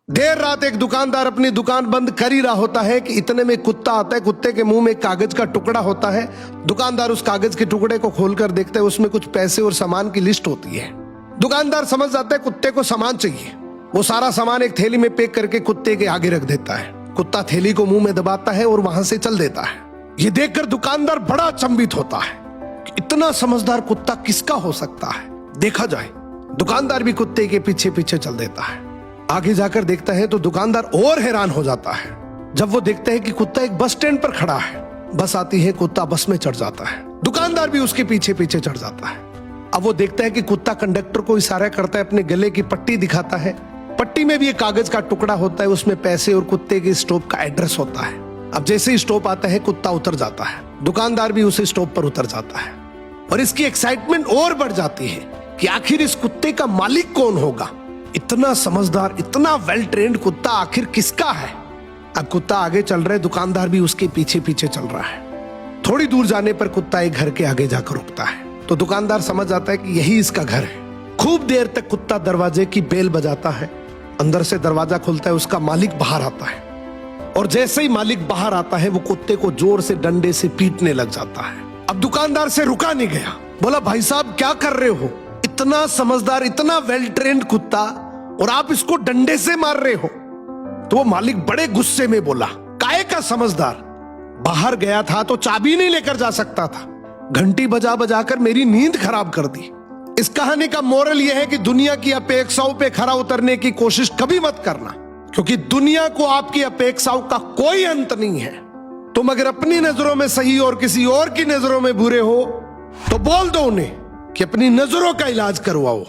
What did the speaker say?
देर रात एक दुकानदार अपनी दुकान बंद कर ही रहा होता है कि इतने में कुत्ता आता है। कुत्ते के मुंह में एक कागज का टुकड़ा होता है। दुकानदार उस कागज के टुकड़े को खोलकर देखता है, उसमें कुछ पैसे और सामान की लिस्ट होती है। दुकानदार समझ जाता है कुत्ते को सामान चाहिए। वो सारा सामान एक थैली में पैक करके कुत्ते के आगे रख देता है। कुत्ता थैली को मुंह में दबाता है और वहां से चल देता है। ये देखकर दुकानदार बड़ा अचंभित होता है कि इतना समझदार कुत्ता किसका हो सकता है। देखा जाए, दुकानदार भी कुत्ते के पीछे पीछे चल देता है। आगे जाकर देखता है तो दुकानदार और हैरान हो जाता है जब वो देखता है कि कुत्ता एक बस स्टैंड पर खड़ा है। बस आती है, कुत्ता बस में चढ़ जाता है। दुकानदार भी उसके पीछे पीछे चढ़ जाता है। अब वो देखता है कि कुत्ता कंडक्टर को इशारा करता है, अपने गले की पट्टी दिखाता है। पट्टी में भी एक कागज का टुकड़ा होता है, उसमें पैसे और कुत्ते के स्टॉप का एड्रेस होता है। अब जैसे ही स्टॉप आता है, कुत्ता उतर जाता है। दुकानदार भी उसे स्टॉप पर उतर जाता है और इसकी एक्साइटमेंट और बढ़ जाती है कि आखिर इस कुत्ते का मालिक कौन होगा। इतना समझदार, इतना वेल ट्रेन्ड कुत्ता आखिर किसका है। अब कुत्ता आगे चल रहा है, दुकानदार भी उसके पीछे पीछे चल रहा है। थोड़ी दूर जाने पर कुत्ता एक घर के आगे जाकर रुकता है तो दुकानदार समझ जाता है कि यही इसका घर है। खूब देर तक कुत्ता दरवाजे की बेल बजाता है। अंदर से दरवाजा खुलता है, उसका मालिक बाहर आता है और जैसे ही मालिक बाहर आता है वो कुत्ते को जोर से डंडे से पीटने लग जाता है। अब दुकानदार से रुका नहीं गया, बोला भाई साहब क्या कर रहे हो, इतना समझदार, इतना वेल ट्रेन्ड कुत्ता और आप इसको डंडे से मार रहे हो। तो वो मालिक बड़े गुस्से में बोला, काहे का समझदार, बाहर गया था तो चाबी नहीं लेकर जा सकता था, घंटी बजा बजा कर मेरी नींद खराब कर दी। इस कहानी का मोरल यह है कि दुनिया की अपेक्षाओं पे खरा उतरने की कोशिश कभी मत करना, क्योंकि दुनिया को आपकी अपेक्षाओं का कोई अंत नहीं है। तुम अगर अपनी नजरों में सही और किसी और की नजरों में बुरे हो तो बोल दो उन्हें कि अपनी नजरों का इलाज करवाओ।